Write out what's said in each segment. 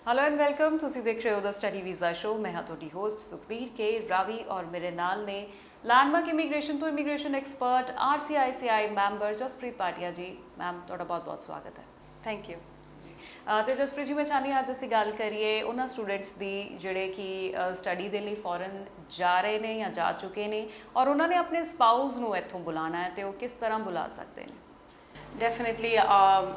Hello and welcome ਤੁਸੀਂ ਦੇਖ ਰਹੇ ਹੋ ਦ ਸਟੱਡੀ ਵੀਜ਼ਾ ਸ਼ੋ। ਮੈਂ ਹਾਂ ਤੁਹਾਡੀ ਹੋਸਟ ਸੁਖਬੀਰ ਕੇ ਰਾਵੀ ਔਰ ਮੇਰੇ ਨਾਲ ਨੇ ਲੈਂਡਮਾਰਕ ਇਮੀਗ੍ਰੇਸ਼ਨ ਤੋਂ immigration expert RCICI member Jaspreet Patia ji. Ma'am ਤੁਹਾਡਾ ਬਹੁਤ-ਬਹੁਤ ਸਵਾਗਤ ਹੈ। Thank you. ਤੇ ਜਸਪ੍ਰੀਤ ਜੀ, ਮੈਂ ਚਾਹੁੰਦੀ ਹਾਂ ਅੱਜ ਅਸੀਂ ਗੱਲ ਕਰੀਏ ਉਹਨਾਂ ਸਟੂਡੈਂਟਸ ਦੀ ਜਿਹੜੇ ਕਿ ਸਟੱਡੀ ਦੇ ਲਈ ਫੋਰਨ ਜਾ ਰਹੇ ਨੇ ਜਾਂ ਜਾ ਚੁੱਕੇ ਨੇ ਔਰ ਉਹਨਾਂ ਨੇ ਆਪਣੇ ਸਪਾਊਸ ਨੂੰ ਇੱਥੋਂ ਬੁਲਾਉਣਾ ਹੈ ਤੇ ਉਹ ਕਿਸ ਤਰ੍ਹਾਂ ਬੁਲਾ ਸਕਦੇ ਨੇ। Definitely,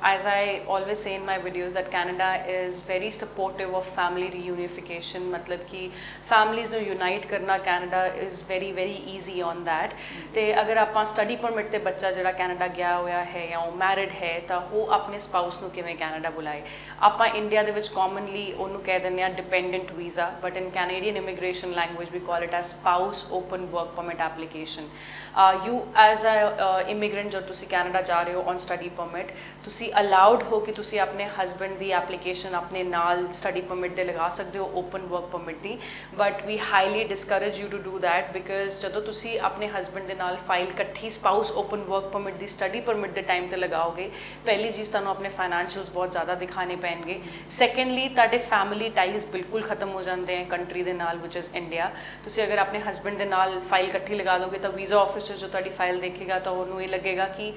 as I always say in my videos that Canada is very supportive of family reunification. मतलब कि families ਨੂੰ unite करना Canada is very easy on that. ਤੇ अगर ਆਪਾਂ study permit ਤੇ ਬੱਚਾ ਜਿਹੜਾ Canada ਗਿਆ ਹੋਇਆ ਹੈ ਜਾਂ ਉਹ married ਹੈ ਤਾਂ ਉਹ ਆਪਣੇ spouse ਨੂੰ ਕਿਵੇਂ Canada ਬੁਲਾਏ। ਆਪਾਂ ਇੰਡੀਆ ਦੇ ਵਿੱਚ commonly ਉਹਨੂੰ ਕਹਿ ਦਿੰਦੇ ਆ dependent visa, but in Canadian immigration language we call it as spouse open work permit application. You as a immigrant ਜੋ ਤੁਸੀਂ Canada ਜਾ ਰਹੇ ਹੋ on study permit, ਤੁਸੀਂ allowed ਹੋ ਕਿ ਤੁਸੀਂ ਆਪਣੇ husband ਦੀ application ਆਪਣੇ ਨਾਲ study permit ਦੇ ਲਗਾ ਸਕਦੇ ਹੋ open work permit the, but we highly discourage you to do that because ਜਦੋਂ ਤੁਸੀਂ ਆਪਣੇ husband ਦੇ ਨਾਲ ਫਾਈਲ ਇਕੱਠੀ spouse open work permit ਦੀ study permit ਦੇ ਟਾਈਮ ਤੇ ਲਗਾਓਗੇ, ਪਹਿਲੀ ਚੀਜ਼ ਤੁਹਾਨੂੰ ਆਪਣੇ financials ਬਹੁਤ ਜ਼ਿਆਦਾ ਦਿਖਾਣੇ ਪੈਣਗੇ। secondly ਤੁਹਾਡੇ family ties ਬਿਲਕੁਲ ਖਤਮ ਹੋ ਜਾਂਦੇ हैं ਕੰਟਰੀ ਦੇ ਨਾਲ which is India। ਤੁਸੀਂ ਅਗਰ ਆਪਣੇ husband ਦੇ ਨਾਲ ਫਾਈਲ ਇਕੱਠੀ ਲਗਾ ਦੋਗੇ ਤਾਂ ਵੀਜ਼ਾ ਆਫਿਸਰ ਜੋ ਤੁਹਾਡੀ ਫਾਈਲ ਦੇਖੇਗਾ ਤਾਂ ਉਹਨੂੰ ਇਹ ਲੱਗੇਗਾ ਕਿ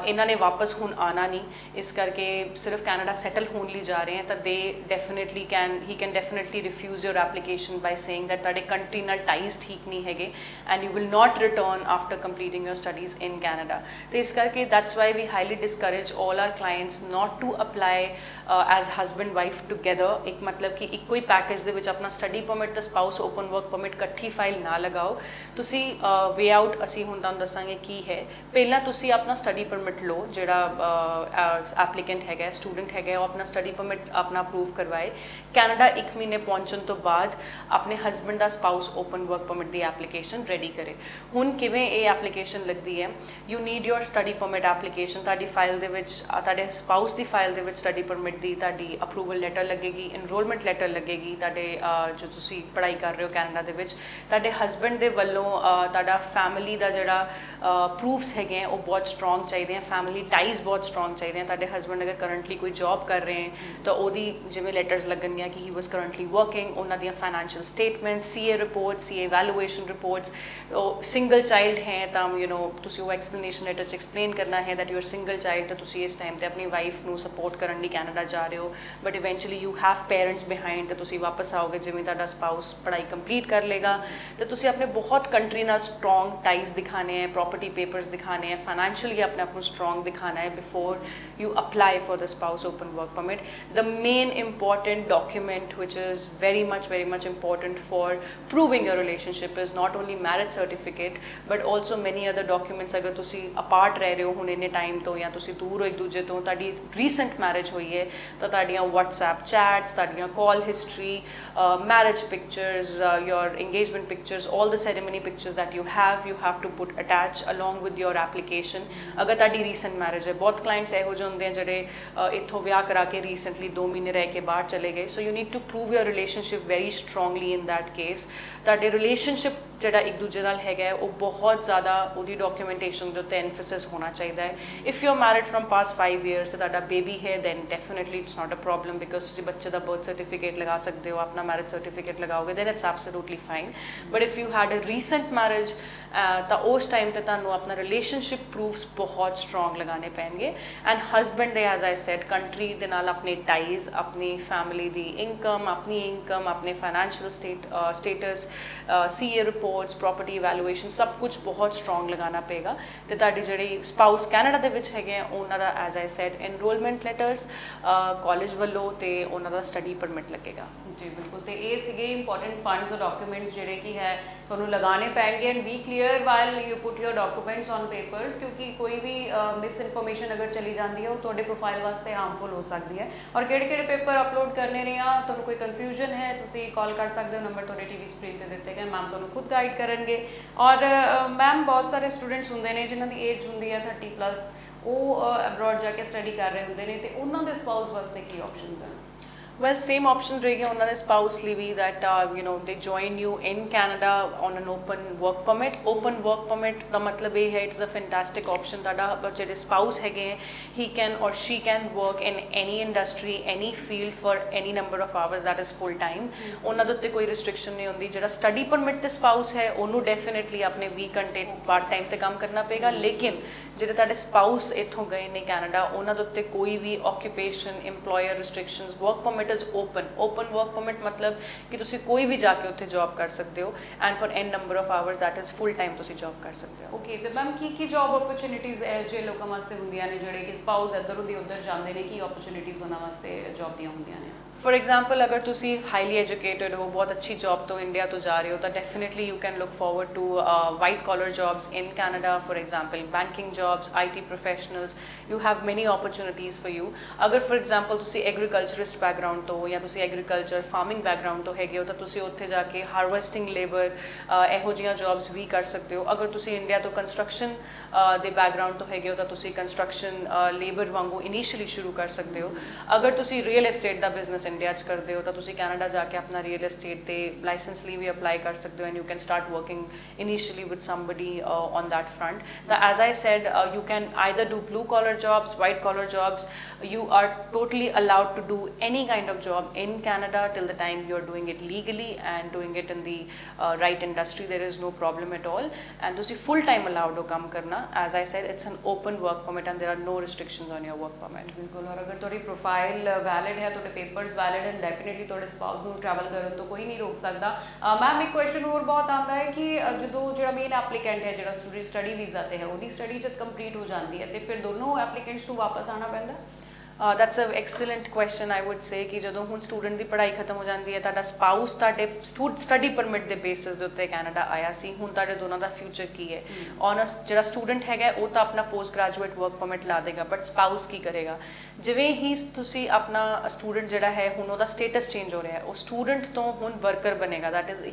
ਇਹਨਾਂ ਨੇ ਵਾਪਸ ਹੁਣ ਆਣਾ ਨਹੀਂ, ਇਸ ਕਰਕੇ ਸਿਰਫ ਕੈਨੇਡਾ ਸੈਟਲ ਹੋਣ ਲਈ ਜਾ ਰਹੇ ਹਨ, ਤਾਂ ਦੇ ਡੈਫੀਨੇਟਲੀ ਹੀ can definitely refuse your application by saying that ਤੁਹਾਡੇ ਕੰਟਰੀ ਨਾਲ ਟਾਈਜ਼ ਠੀਕ ਨਹੀਂ ਹੈਗੇ and you will not return after completing your studies in Canada. ਤੇ ਇਸ ਕਰਕੇ that's why we highly discourage all our clients not to apply as husband wife together. ਇੱਕ ਮਤਲਬ ਕਿ ਇੱਕੋ ਹੀ ਪੈਕੇਜ ਦੇ ਵਿੱਚ ਆਪਣਾ ਸਟੱਡੀ ਪਰਮਿਟ ਤੇ ਸਪਾਊਸ ਓਪਨ ਵਰਕ ਪਰਮਿਟ ਇਕੱਠੀ ਫਾਈਲ ਨਾ ਲਗਾਓ। ਤੁਸੀਂ ਵੇ ਆਊਟ ਅਸੀਂ ਹੁਣ ਤੁਹਾਨੂੰ ਦੱਸਾਂਗੇ ਕੀ ਹੈ। ਪਹਿਲਾਂ ਤੁਸੀਂ ਆਪਣਾ ਸਟੱਡੀ ਪਰਮਿਟ ਲਓ, ਜਿਹੜਾ ਐਪਲੀਕੈਂਟ ਹੈਗਾ ਸਟੂਡੈਂਟ ਹੈਗਾ ਉਹ ਆਪਣਾ ਸਟੱਡੀ ਪਰਮਿਟ ਆਪਣਾ ਅਪਰੂਵ ਕਰਵਾਏ। ਕੈਨੇਡਾ 1 ਮਹੀਨੇ ਪਹੁੰਚਣ ਤੋਂ ਬਾਅਦ ਆਪਣੇ ਹਸਬੈਂਡ ਦਾ ਸਪਾਊਸ ਓਪਨ ਵਰਕ ਪਰਮਿਟ ਦੀ ਐਪਲੀਕੇਸ਼ਨ ਰੈਡੀ ਕਰੇ। ਹੁਣ ਕਿਵੇਂ ਇਹ ਐਪਲੀਕੇਸ਼ਨ ਲੱਗਦੀ ਹੈ, you need your study permit application. ਤੁਹਾਡੀ ਫਾਈਲ ਦੇ ਵਿੱਚ ਤੁਹਾਡੇ ਸਪਾਊਸ ਦੀ ਫਾਈਲ ਦੇ ਵਿੱਚ ਸਟੱਡੀ ਪਰਮਿਟ ਦੀ ਤੁਹਾਡੀ ਅਪਰੂਵਲ ਲੈਟਰ ਲੱਗੇਗੀ, ਇਨਰੋਲਮੈਂਟ ਲੈਟਰ ਲੱਗੇਗੀ। ਤੁਹਾਡੇ ਜੋ ਤੁਸੀਂ ਪੜ੍ਹਾਈ ਕਰ ਰਹੇ ਹੋ ਕੈਨੇਡਾ ਦੇ ਵਿੱਚ, ਤੁਹਾਡੇ ਹਸਬੈਂਡ ਦੇ ਵੱਲੋਂ ਤੁਹਾਡਾ ਫੈਮਿਲੀ ਦਾ ਜਿਹੜਾ ਪ੍ਰੂਫਸ ਹੈਗੇ ਉਹ ਬਹੁਤ ਸਟਰੋਂਗ ਚਾਹੀਦੇ ਆ, ਫੈਮਿਲੀ ਟਾਈਜ਼ ਬਹੁਤ ਸਟਰੋਂਗ ਚਾਹੀਦੇ ਆ। ਤੁਹਾਡੇ ਹਸਬੈਂਡ ਅਗਰ ਕਰੰਟਲੀ ਕੋਈ ਜੌਬ ਕਰ ਰਹੇ ਹੈ ਤਾਂ ਉਹਦੀ ਜਿਵੇਂ ਲੈਟਰਸ ਲੱਗਣਗੀਆਂ ਕਿ ਹੀ ਵਾਸ ਕਰੰਟਲੀ ਵਰਕਿੰਗ, ਉਹਨਾਂ ਦੀਆਂ financial statements, CA reports, CA valuation reports. ਉਹ ਸਿੰਗਲ ਚਾਈਲਡ ਹੈ ਤਾਂ ਤੁਸੀਂ ਉਹ ਐਕਸਪਲੇਨੇਸ਼ਨ ਲੈਟਰ 'ਚ ਐਕਸਪਲੇਨ ਕਰਨਾ ਹੈ that you are single child, ਤਾਂ ਤੁਸੀਂ ਇਸ ਟਾਈਮ 'ਤੇ ਆਪਣੀ ਵਾਈਫ ਨੂੰ ਸਪੋਰਟ ਕਰਨ ਲਈ ਕੈਨੇਡਾ ਜਾ ਰਹੇ ਹੋ, but eventually you have parents behind, ਤਾਂ ਤੁਸੀਂ ਵਾਪਸ ਆਓਗੇ ਜਿਵੇਂ ਤੁਹਾਡਾ ਸਪਾਊਸ ਪੜ੍ਹਾਈ ਕੰਪਲੀਟ ਕਰ ਲੇਗਾ। ਤਾਂ ਤੁਸੀਂ ਆਪਣੇ ਬਹੁਤ ਕੰਟਰੀ ਨਾਲ ਸਟਰੋਂਗ ਟਾਈਜ਼ ਦਿਖਾਣੇ ਹੈ, ਪ੍ਰੋਪਰਟੀ ਪੇਪਰਸ ਦਿਖਾਣੇ ਹੈ, ਫਾਈਨੈਂਸ਼ੀਅਲੀ ਆਪਣੇ ਆਪ ਨੂੰ ਸਟਰੋਂਗ ਦਿਖਾਣਾ ਹੈ before you apply for the spouse open work permit. The main important document which is very much important for proving your relationship is not only marriage certificate but also many other documents। अगर तुसी apart रह रहे हो हुण इन्ने time तो या तुसी दूर हो एक दूजे तो, तुहाडी recent marriage हुई है तो तुहाडियां WhatsApp chats, तुहाडियां call history, marriage pictures, your engagement pictures, all the ceremony pictures that you have to put attach along with your application। अगर तुहाडी recent marriage है, बहुत clients ਇਹੋ ਜਿਹੇ ਹੁੰਦੇ ਆ ਜਿਹੜੇ ਇੱਥੋਂ ਵਿਆਹ ਕਰਾ ਕੇ ਰੀਸੈਂਟਲੀ 2 ਮਹੀਨੇ ਰਹਿ ਕੇ ਬਾਹਰ ਚਲੇ ਗਏ। So you need to prove your relationship very strongly in that case. ਤੁਹਾਡੇ ਰਿਲੇਸ਼ਨਸ਼ਿਪ ਜਿਹੜਾ ਇੱਕ ਦੂਜੇ ਨਾਲ ਹੈਗਾ ਉਹ ਬਹੁਤ ਜ਼ਿਆਦਾ ਉਹਦੀ ਡਾਕੂਮੈਂਟੇਸ਼ਨ ਦੇ ਉੱਤੇ ਐਨਫਸਿਸ ਹੋਣਾ ਚਾਹੀਦਾ ਹੈ। If you are married from past 5 years ਤੇ ਤੁਹਾਡਾ ਬੇਬੀ ਹੈ then definitely it's not a problem because ਤੁਸੀਂ ਬੱਚੇ ਦਾ ਬਰਥ ਸਰਟੀਫਿਕੇਟ ਲਗਾ ਸਕਦੇ ਹੋ, ਆਪਣਾ ਮੈਰਿਜ ਸਰਟੀਫਿਕੇਟ ਲਗਾਓਗੇ then it's absolutely fine. But if you had a recent marriage ਤਾਂ ਉਸ ਟਾਈਮ 'ਤੇ ਤੁਹਾਨੂੰ ਆਪਣਾ ਰਿਲੇਸ਼ਨਸ਼ਿਪ ਪ੍ਰੂਫਸ ਬਹੁਤ ਸਟਰੋਂਗ ਲਗਾਉਣੇ ਪੈਣਗੇ। ਐਂਡ ਹਸਬੈਂਡ ਦੇ ਐਜ਼ ਆਈ ਸੈਡ ਕੰਟਰੀ ਦੇ ਨਾਲ ਆਪਣੇ ਟਾਈਜ਼, ਆਪਣੀ ਫੈਮਿਲੀ ਦੀ ਇਨਕਮ, ਆਪਣੇ financial status, CA reports, property evaluation ਸਭ ਕੁਝ ਬਹੁਤ ਸਟਰੋਂਗ ਲਗਾਉਣਾ ਪਏਗਾ। ਅਤੇ ਤੁਹਾਡੀ ਜਿਹੜੀ ਸਪਾਊਸ ਕੈਨੇਡਾ ਦੇ ਵਿੱਚ ਹੈਗੇ ਆ ਉਹਨਾਂ ਦਾ as I said enrolment letters college ਵੱਲੋਂ ਅਤੇ ਉਹਨਾਂ ਦਾ ਸਟੱਡੀ ਪਰਮਿਟ ਲੱਗੇਗਾ। ਜੀ ਬਿਲਕੁਲ। ਤੇ ਇਹ ਸੀਗੇ ਇੰਪੋਰਟੈਂਟ ਫੰਡਸ ਔਰ ਡਾਕੂਮੈਂਟਸ ਜਿਹੜੇ ਕਿ ਹੈ ਤੁਹਾਨੂੰ ਲਗਾਉਣੇ ਪੈਣਗੇ and be clear while you put your documents on papers, ਕਿਉਂਕਿ ਕੋਈ ਵੀ ਮਿਸ ਇਨਫੋਰਮੇਸ਼ਨ ਅਗਰ ਚਲੀ ਜਾਂਦੀ ਹੈ ਉਹ ਤੁਹਾਡੇ ਪ੍ਰੋਫਾਈਲ ਵਾਸਤੇ ਹਾਰਮਫੁਲ ਹੋ ਸਕਦੀ ਹੈ। ਔਰ ਕਿਹੜੇ ਪੇਪਰ ਅਪਲੋਡ ਕਰਨੇ ਨੇ ਆ ਤੁਹਾਨੂੰ ਕੋਈ ਕਨਫਿਊਜ਼ਨ ਹੈ ਤੁਸੀਂ ਕਾਲ ਕਰ ਸਕਦੇ ਹੋ, ਨੰਬਰ ਤੁਹਾਡੇ TV ਸਕਰੀਨ 'ਤੇ ਦਿੱਤੇ ਗਏ, ਮੈਮ ਤੁਹਾਨੂੰ ਖੁਦ ਗਾਈਡ ਕਰਨਗੇ। ਔਰ ਮੈਮ ਬਹੁਤ ਸਾਰੇ ਸਟੂਡੈਂਟਸ ਹੁੰਦੇ ਨੇ ਜਿਨ੍ਹਾਂ ਦੀ ਏਜ ਹੁੰਦੀ ਹੈ 30+, ਉਹ ਅਬਰੋਡ ਜਾ ਕੇ ਸਟੱਡੀ ਕਰ ਰਹੇ ਹੁੰਦੇ ਨੇ ਤੇ ਉਹਨਾਂ ਦੇ ਸਪਾਊਸ ਵਾਸਤੇ ਕੀ ਆਪਸ਼ਨਸ ਹਨ? Well, same option रहेगी उन्होंने spouse ਲਈ ਵੀ that you know they join you in Canada on an open work permit. Open work permit ਦਾ ਮਤਲਬ ਇਹ ਹੈ it's a fantastic option ਤੁਹਾਡਾ ਜਿਹੜੇ spouse ਹੈਗੇ ਹੈ he can or she can work in any industry, any field for any number of hours that is full time. ਉਹਨਾਂ ਦੇ ਉੱਤੇ ਕੋਈ restriction ਨਹੀਂ ਹੁੰਦੀ. ਜਿਹੜਾ study permit ਤੇ spouse ਹੈ ਉਹਨੂੰ definitely ਆਪਣੇ 20 ਘੰਟੇ part time ਤੇ ਕੰਮ ਕਰਨਾ ਪਏਗਾ ਲੇਕਿਨ ਜਿਹੜੇ ਤੁਹਾਡੇ spouse ਇੱਥੋਂ ਗਏ ਨੇ ਕੈਨੇਡਾ ਉਹਨਾਂ ਦੇ ਉੱਤੇ ਕੋਈ ਵੀ occupation, employer restrictions, work permit is open work permit ਮਤਲਬ ਕਿ ਤੁਸੀਂ ਕੋਈ ਵੀ ਜਾ ਕੇ ਉੱਥੇ ਜੌਬ ਕਰ ਸਕਦੇ ਹੋ and for n number of hours that is full time ਤੁਸੀਂ ਜੌਬ ਕਰ ਸਕਦੇ ਹੋ। ਓਕੇ ਤੇ ਮੈਮ ਕੀ ਜੌਬ ਓਪਰਚੁਨਿਟੀਜ਼ ਹੈ ਜੇ ਲੋਕਾਂ ਵਾਸਤੇ ਹੁੰਦੀਆਂ ਨੇ ਜਿਹੜੇ ਕਿ ਸਪਾਊਸ ਇੱਧਰੋਂ ਦੀ ਉੱਧਰ ਜਾਂਦੇ ਨੇ ਕੀ ਓਪਰਚੁਨਿਟੀਜ਼ ਉਹਨਾਂ ਵਾਸਤੇ ਜੌਬ ਦੀਆਂ ਹੁੰਦੀਆਂ ਨੇ? For example, अगर तुसी highly educated हो, बहुत अच्छी job तो इंडिया तो जा रहे हो, तो definitely you can look forward to white collar jobs in Canada. For example, banking jobs, IT professionals, you have many opportunities for you. अगर for example तुसी agriculturist background तो या तुसी agriculture farming background तो हैगे हो तो तुसी उत्थे जाके harvesting labor ਇਹੋ ਜਿਹੀਆਂ jobs भी कर सकते हो। अगर तुसी इंडिया तो construction ਦੇ background तो हैगे हो तो तुसी construction labor वांगू initially शुरू कर सकते हो। अगर तुसी real estate ਦਾ business इंडिया च करते हो तो तुसी कैनेडा जाके अपना रियल एस्टेट दे लाइसेंस ਲਈ भी अप्लाई कर सकते हो and you can start working initially with somebody on that front. तो as I said you can either do blue collar jobs, white collar jobs. You are totally allowed to do any kind of job in Canada till the time you are doing it legally and doing it in the right industry. There is no problem at all and तुसी full time allowed हो काम करना। As I said, it's an open work permit and there are no restrictions on your work permit। ਬਿਲਕੁਲ ਔਰ ਅਗਰ ਤੁਹਾਡੀ profile valid ਹੈ ਤੁਹਾਡੇ ਪੇਪਰਸ ਵੈਲਿਡ ਐਂਡ ਡੈਫੀਨਿਟਲੀ ਤੁਹਾਡੇ ਸਪਾਊਸ ਨੂੰ ਟਰੈਵਲ ਕਰਨ ਤੋਂ ਕੋਈ ਨਹੀਂ ਰੋਕ ਸਕਦਾ। ਮੈਮ ਇੱਕ ਕੁਐਸਚਨ ਹੋਰ ਬਹੁਤ ਆਉਂਦਾ ਹੈ ਕਿ ਜਦੋਂ ਜਿਹੜਾ ਮੇਨ ਐਪਲੀਕੈਂਟ ਹੈ ਜਿਹੜਾ ਸਟੱਡੀ ਵੀਜ਼ਾ ਤੇ ਹੈ ਉਹਦੀ ਸਟੱਡੀ ਜਦ ਕੰਪਲੀਟ ਹੋ ਜਾਂਦੀ ਹੈ ਤੇ ਫਿਰ ਦੋਨੋਂ ਐਪਲੀਕੈਂਟਸ ਨੂੰ ਵਾਪਸ ਆਉਣਾ ਪੈਂਦਾ? That's an excellent question, I would say ਕਿ ਜਦੋਂ ਹੁਣ ਸਟੂਡੈਂਟ ਦੀ ਪੜ੍ਹਾਈ ਖਤਮ ਹੋ ਜਾਂਦੀ ਹੈ ਤੁਹਾਡਾ ਸਪਾਊਸ ਤੁਹਾਡੇ ਸਟੱਡੀ ਪਰਮਿਟ ਦੇ ਬੇਸਿਸ ਦੇ ਉੱਤੇ ਕੈਨੇਡਾ ਆਇਆ ਸੀ ਹੁਣ ਤੁਹਾਡੇ ਦੋਨਾਂ ਦਾ ਫਿਊਚਰ ਕੀ ਹੈ ਜਿਹੜਾ ਸਟੂਡੈਂਟ ਹੈਗਾ ਉਹ ਤਾਂ ਆਪਣਾ ਪੋਸਟ ਗ੍ਰੈਜੂਏਟ ਵਰਕ ਪਰਮਿਟ ਲਾ ਦੇਗਾ ਬਟ ਸਪਾਊਸ ਕੀ ਕਰੇਗਾ ਜਿਵੇਂ ਹੀ ਤੁਸੀਂ ਆਪਣਾ ਸਟੂਡੈਂਟ ਜਿਹੜਾ ਹੈ ਹੁਣ ਉਹਦਾ ਸਟੇਟਸ ਚੇਂਜ ਹੋ ਰਿਹਾ ਹੈ ਉਹ ਸਟੂਡੈਂਟ ਤੋਂ ਹੁਣ ਵਰਕਰ ਬਣੇਗਾ that is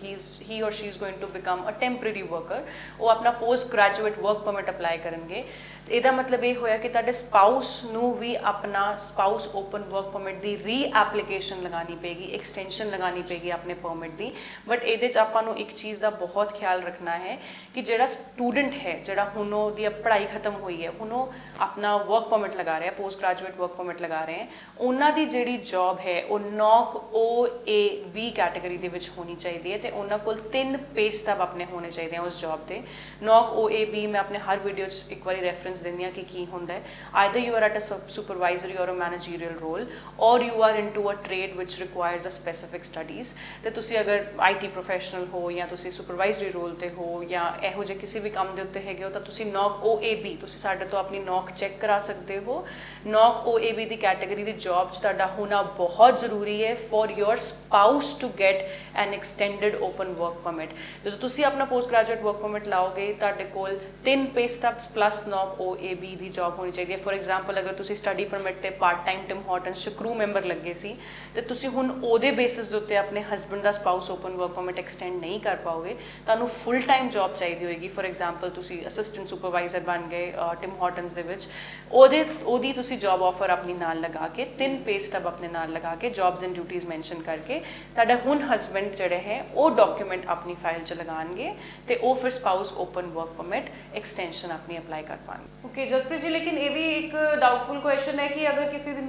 he or she is going to become a temporary worker ਉਹ ਆਪਣਾ post graduate work permit apply ਕਰਨਗੇ ਇਹਦਾ ਮਤਲਬ ਇਹ ਹੋਇਆ ਕਿ ਤੁਹਾਡੇ ਸਪਾਊਸ ਨੂੰ ਵੀ ਆਪਣਾ ਸਪਾਊਸ ਓਪਨ ਵਰਕ ਪਰਮਿਟ ਦੀ ਰੀਐਪਲੀਕੇਸ਼ਨ ਲਗਾਉਣੀ ਪਏਗੀ ਐਕਸਟੈਂਸ਼ਨ ਲਗਾਉਣੀ ਪਏਗੀ ਆਪਣੇ ਪਰਮਿਟ ਦੀ ਬਟ ਇਹਦੇ 'ਚ ਆਪਾਂ ਨੂੰ ਇੱਕ ਚੀਜ਼ ਦਾ ਬਹੁਤ ਖਿਆਲ ਰੱਖਣਾ ਹੈ ਕਿ ਜਿਹੜਾ ਸਟੂਡੈਂਟ ਹੈ ਜਿਹੜਾ ਹੁਣ ਉਹਦੀ ਪੜ੍ਹਾਈ ਖਤਮ ਹੋਈ ਹੈ ਹੁਣ ਉਹ ਆਪਣਾ ਵਰਕ ਪਰਮਿਟ ਲਗਾ ਰਿਹਾ ਪੋਸਟ ਗ੍ਰੈਜੂਏਟ ਵਰਕ ਪਰਮਿਟ ਲਗਾ ਰਹੇ ਹੈ ਉਹਨਾਂ ਦੀ ਜਿਹੜੀ ਜੌਬ ਹੈ ਉਹ ਨੌਕ OAB ਕੈਟਾਗਰੀ ਦੇ ਵਿੱਚ ਹੋਣੀ ਚਾਹੀਦੀ ਹੈ ਤੇ ਉਹਨਾਂ ਕੋਲ 3 ਪੇ ਸਟਬ ਆਪਣੇ ਹੋਣੇ ਚਾਹੀਦੇ ਆ ਉਸ ਜੌਬ ਤੇ ਨੌਕ OAB ਮੈਂ ਆਪਣੇ ਹਰ ਵੀਡੀਓ 'ਚ ਇੱਕ ਵਾਰੀ ਰੈਫਰੈਂਸ ਦਿੰਦੀ ਹਾਂ ਕਿ ਕੀ ਹੁੰਦਾ ਹੈ either you are at a supervisory or a managerial role or you are into a trade which requires a specific studies ਤੇ ਤੁਸੀਂ ਅਗਰ IT ਪ੍ਰੋਫੈਸ਼ਨਲ ਹੋ ਜਾਂ ਤੁਸੀਂ ਸੁਪਰਵਾਈਜ਼ਰੀ ਰੋਲ ਤੇ ਹੋ ਜਾਂ ਇਹੋ ਜਿਹੇ ਕਿਸੇ ਵੀ ਕੰਮ ਦੇ ਉੱਤੇ ਹੈਗੇ ਹੋ ਤਾਂ ਤੁਸੀਂ ਨੌਕ OAB ਤੁਸੀਂ ਸਾਡੇ ਤੋਂ ਆਪਣੀ ਨੌਕ ਚੈੱਕ ਕਰਾ ਸਕਦੇ ਹੋ ਨੌਕ OAB ਦੀ ਕੈਟਾਗਰੀ ਦੀ ਜੌਬ 'ਚ ਤੁਹਾਡਾ ਹੋਣਾ ਬਹੁਤ ਜ਼ਰੂਰੀ ਹੈ for your spouse to get an extended open work permit ਜਦੋਂ ਤੁਸੀਂ ਆਪਣਾ ਪੋਸਟ ਗ੍ਰੈਜੂਏਟ ਵਰਕ ਪਰਮਿਟ ਲਾਓਗੇ ਤੁਹਾਡੇ ਕੋਲ 3 ਪੇ ਸਟਬਸ ਪਲੱਸ ਨੌਕ OAB ਦੀ ਜੌਬ ਹੋਣੀ ਚਾਹੀਦੀ ਹੈ ਫੋਰ ਐਗਜ਼ਾਮਪਲ ਅਗਰ ਤੁਸੀਂ ਸਟੱਡੀ ਪਰਮਿਟ ਤੇ ਪਾਰਟ ਟਾਈਮ ਟਿਮ ਹਾਰਟਨਸ 'ਚ ਕਰੂ ਮੈਂਬਰ ਲੱਗੇ ਸੀ ਤੇ ਤੁਸੀਂ ਹੁਣ ਉਹਦੇ ਬੇਸਿਸ ਦੇ ਉੱਤੇ ਆਪਣੇ ਹਸਬੈਂਡ ਦਾ spouse open work permit extend ਨਹੀਂ ਕਰ ਪਾਓਗੇ ਤੁਹਾਨੂੰ ਫੁੱਲ ਟਾਈਮ ਜੌਬ ਚਾਹੀਦੀ ਹੋਏਗੀ ਫੋਰ ਐਗਜ਼ਾਮਪਲ ਤੁਸੀਂ ਅਸਿਸਟੈਂਟ ਸੁਪਰਵਾਈਜ਼ਰ ਬਣ ਗਏ ਟਿਮ ਹਾਰਟਨਸ ਦੇ ਵਿੱਚ ਉਹਦੀ ਤੁਸੀਂ ਜੌਬ ਆਫਰ ਆਪਣੀ ਨਾਲ ਲਗਾ ਕੇ 3 ਪੇ ਸਟਬ ਆਪਣੇ ਨਾਲ ਲਗਾ ਕੇ ਜੌਬਸ ਐਂਡ ਡਿਊਟੀਜ਼ ਮੈਂਸ਼ਨ ਕਰਕੇ ਤੁਹਾਡਾ ਹੁਣ ਹਸਬੈਂਡ ਜਿਹੜੇ ਹੈ ਉਹ ਡਾਕੂਮੈਂਟ ਆਪਣੀ ਫਾਈਲ 'ਚ ਲਗਾਉਣਗੇ ਤੇ ਉਹ ਫਿਰ spouse open work permit extension ਆਪਣੀ ਅਪਲਾਈ ਕਰ ਪਾਉਣਗੇ। ओके जसप्रीत जी लेकिन ये भी एक डाउटफुल क्वेश्चन है कि अगर किसी दिन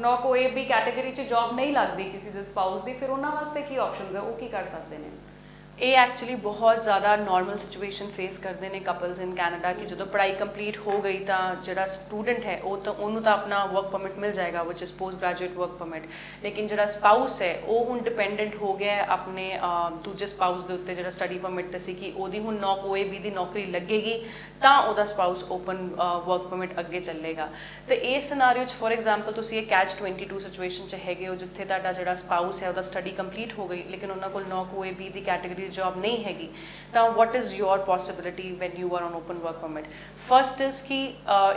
नॉक OAB कैटेगरी च जॉब नहीं लगती किसी दे स्पाउस दी फिर उन्होंने वास्ते की ऑप्शंस है वो की कर सकते हैं? ਇਹ ਐਕਚੁਅਲੀ ਬਹੁਤ ਜ਼ਿਆਦਾ ਨਾਰਮਲ ਸਿਚੁਏਸ਼ਨ ਫੇਸ ਕਰਦੇ ਨੇ ਕਪਲਸ ਇਨ ਕੈਨੇਡਾ ਕਿ ਜਦੋਂ ਪੜ੍ਹਾਈ ਕੰਪਲੀਟ ਹੋ ਗਈ ਤਾਂ ਜਿਹੜਾ ਸਟੂਡੈਂਟ ਹੈ ਉਹਨੂੰ ਤਾਂ ਆਪਣਾ ਵਰਕ ਪਰਮਿਟ ਮਿਲ ਜਾਏਗਾ which is post graduate work permit ਲੇਕਿਨ ਜਿਹੜਾ ਸਪਾਊਸ ਹੈ ਉਹ ਹੁਣ ਡਿਪੈਂਡੈਂਟ ਹੋ ਗਿਆ ਹੈ ਆਪਣੇ ਦੂਜੇ ਸਪਾਊਸ ਦੇ ਉੱਤੇ ਜਿਹੜਾ ਸਟੱਡੀ ਪਰਮਿਟ ਤੇ ਸੀ ਕਿ ਉਹਦੀ ਹੁਣ ਨੌਕ OAB ਦੀ ਨੌਕਰੀ ਲੱਗੇਗੀ ਤਾਂ ਉਹਦਾ ਸਪਾਊਸ ਓਪਨ ਵਰਕ ਪਰਮਿਟ ਅੱਗੇ ਚੱਲੇਗਾ ਤੇ ਇਸ ਸਿਨਾਰੀਓ 'ਚ ਫੋਰ ਐਗਜ਼ਾਮਪਲ ਤੁਸੀਂ ਇਹ ਕੈਚ 22 ਸਿਚੁਏਸ਼ਨ 'ਚ ਹੈਗੇ ਹੋ ਜਿੱਥੇ ਤੁਹਾਡਾ ਜਿਹੜਾ ਸਪਾਊਸ ਹੈ ਉਹਦਾ ਸਟੱਡੀ ਕੰਪਲੀਟ ਹੋ ਗਈ ਲੇਕਿਨ ਉਹਨਾਂ ਕੋਲ ਨੌਕ OAB ਦੀ ਕੈਟਾਗਰੀ ਦੀ ਜੌਬ ਨਹੀਂ ਹੈਗੀ ਤਾਂ what is your possibility when you are on open work permit? First is ਕਿ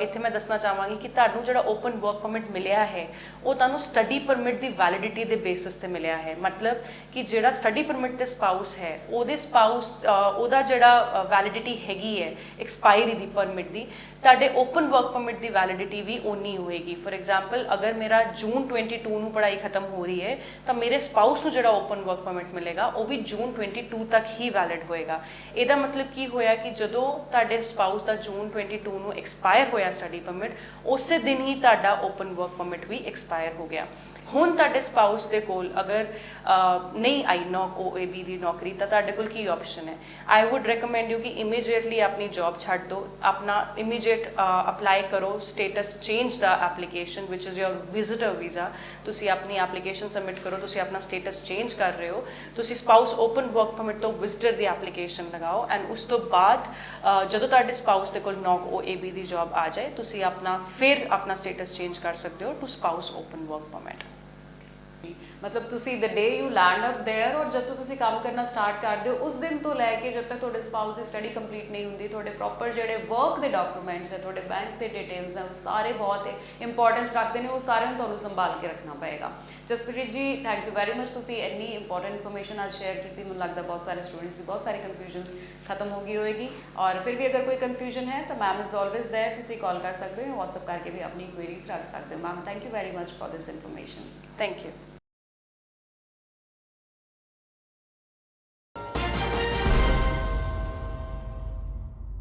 ਇੱਥੇ ਮੈਂ ਦੱਸਣਾ ਚਾਹਾਂਗੀ ਕਿ ਤੁਹਾਨੂੰ ਜਿਹੜਾ ਓਪਨ ਵਰਕ ਪਰਮਿਟ ਮਿਲਿਆ ਹੈ ਉਹ ਤੁਹਾਨੂੰ ਸਟੱਡੀ ਪਰਮਿਟ ਦੀ ਵੈਲਿਡਿਟੀ ਦੇ ਬੇਸਿਸ ਤੇ ਮਿਲਿਆ ਹੈ। ਮਤਲਬ ਕਿ ਜਿਹੜਾ ਸਟੱਡੀ ਪਰਮਿਟ ਤੇ ਸਪਾਊਸ ਹੈ ਉਹਦੇ ਸਪਾਊਸ ਉਹਦਾ ਜਿਹੜਾ ਵੈਲਿਡਿਟੀ ਹੈਗੀ ਹੈ ਐਕਸਪਾਇਰੀ ਦੀ ਪਰਮਿਟ ਦੀ, ਤੁਹਾਡੇ ਓਪਨ ਵਰਕ ਪਰਮਿਟ ਦੀ ਵੈਲਿਡਿਟੀ ਵੀ ਓਨੀ ਹੋਏਗੀ। ਫੋਰ ਐਗਜ਼ਾਮਪਲ ਅਗਰ ਮੇਰਾ ਜੂਨ 22 ਨੂੰ ਪੜ੍ਹਾਈ ਖਤਮ ਹੋ ਰਹੀ ਹੈ ਤਾਂ ਮੇਰੇ ਸਪਾਊਸ ਨੂੰ ਜਿਹੜਾ ਓਪਨ ਵਰਕ ਪਰਮਿਟ ਮਿਲੇਗਾ ਉਹ ਵੀ ਜੂਨ 22 ਤੱਕ ਹੀ ਵੈਲਿਡ ਹੋਏਗਾ। ਇਹਦਾ ਮਤਲਬ ਕੀ ਹੋਇਆ ਕਿ ਜਦੋਂ ਤੁਹਾਡੇ ਸਪਾਊਸ ਦਾ ਜੂਨ 22 ਨੂੰ ਐਕਸਪਾਇਰ ਹੋਇਆ ਸਟੱਡੀ ਪਰਮਿਟ, ਉਸੇ ਦਿਨ ਹੀ ਤੁਹਾਡਾ ਓਪਨ ਵਰਕ ਪਰਮਿਟ ਵੀ ਐਕਸਪਾਇਰ ਹੋ ਗਿਆ। ਹੁਣ ਤੁਹਾਡੇ ਸਪਾਊਸ ਦੇ ਕੋਲ ਅਗਰ ਨਹੀਂ ਆਈ OAB ਦੀ ਨੌਕਰੀ ਤਾਂ ਤੁਹਾਡੇ ਕੋਲ ਕੀ ਆਪਸ਼ਨ ਹੈ? ਆਈ ਵੁੱਡ ਰეკਮੈਂਡ ਯੂ ਕਿ ਇਮੀਡੀਏਟਲੀ ਆਪਣੀ ਜੌਬ ਛੱਡ ਦਿਓ, ਆਪਣਾ ਇਮੀਡੀਏਟ ਅਪਲਾਈ ਕਰੋ ਸਟੇਟਸ ਚੇਂਜ ਦਾ ਐਪਲੀਕੇਸ਼ਨ ਵਿਚ ਇਜ਼ ਯੋਰ ਵਿਜ਼ਿਟਰ ਵੀਜ਼ਾ। ਤੁਸੀਂ ਆਪਣੀ ਐਪਲੀਕੇਸ਼ਨ ਸਬਮਿਟ ਕਰੋ, ਤੁਸੀਂ ਆਪਣਾ ਸਟੇਟਸ ਚੇਂਜ ਕਰ ਰਹੇ ਹੋ, ਤੁਸੀਂ ਸਪਾਊਸ ਓਪਨ ਵਰਕ ਪਰਮਿਟ ਤੋਂ ਵਿਜ਼ਿਟਰ ਦੀ ਐਪਲੀਕੇਸ਼ਨ ਲਗਾਓ ਐਂਡ ਉਸ ਤੋਂ ਬਾਅਦ ਜਦੋਂ ਤੁਹਾਡੇ ਸਪਾਊਸ ਦੇ ਕੋਲ OAB ਦੀ ਜੌਬ ਆ ਜਾਏ ਤੁਸੀਂ ਫਿਰ ਆਪਣਾ ਸਟੇਟਸ ਚੇਂਜ ਕਰ ਸਕਦੇ ਹੋ to spouse open work permit. ਮਤਲਬ ਤੁਸੀਂ the day you land up there ਔਰ ਜਦੋਂ ਤੁਸੀਂ ਕੰਮ ਕਰਨਾ ਸਟਾਰਟ ਕਰਦੇ ਹੋ ਉਸ ਦਿਨ ਤੋਂ ਲੈ ਕੇ ਜਦ ਤੱਕ ਤੁਹਾਡੇ ਸਪਾਊਸ ਦੀ ਸਟੱਡੀ ਕੰਪਲੀਟ ਨਹੀਂ ਹੁੰਦੀ, ਤੁਹਾਡੇ ਪ੍ਰੋਪਰ ਜਿਹੜੇ ਵਰਕ ਦੇ ਡਾਕੂਮੈਂਟਸ ਹੈ, ਤੁਹਾਡੇ ਬੈਂਕ ਦੇ ਡਿਟੇਲਸ ਹੈ, ਉਹ ਸਾਰੇ ਬਹੁਤ ਇੰਪੋਰਟੈਂਸ ਰੱਖਦੇ ਨੇ, ਉਹ ਸਾਰਿਆਂ ਨੂੰ ਤੁਹਾਨੂੰ ਸੰਭਾਲ ਕੇ ਰੱਖਣਾ ਪਏਗਾ। ਜਸਪ੍ਰੀਤ ਜੀ ਥੈਂਕ ਯੂ ਵੈਰੀ ਮਚ, ਤੁਸੀਂ ਇੰਨੀ ਇੰਪੋਰਟੈਂਟ ਇਨਫੋਰਮੇਸ਼ਨ ਅੱਜ ਸ਼ੇਅਰ ਕੀਤੀ। ਮੈਨੂੰ ਲੱਗਦਾ ਬਹੁਤ ਸਾਰੇ ਸਟੂਡੈਂਟਸ ਦੀ ਬਹੁਤ ਸਾਰੀ ਕਨਫਿਊਜ਼ਨਸ ਖਤਮ ਹੋ ਗਈ ਹੋਏਗੀ ਔਰ ਫਿਰ ਵੀ ਅਗਰ ਕੋਈ ਕਨਫਿਊਜ਼ਨ ਹੈ ਤਾਂ ਮੈਮ ਇਜ਼ ਆਲਵੇਜ਼ ਦੇਅਰ, ਤੁਸੀਂ ਕਾਲ ਕਰ ਸਕਦੇ ਹੋ, WhatsApp ਕਰਕੇ ਵੀ ਆਪਣੀ ਕੁਐਰੀਜ਼ ਰੱਖ ਸਕਦੇ ਹੋ। Ma'am thank you very much for this information. Thank you.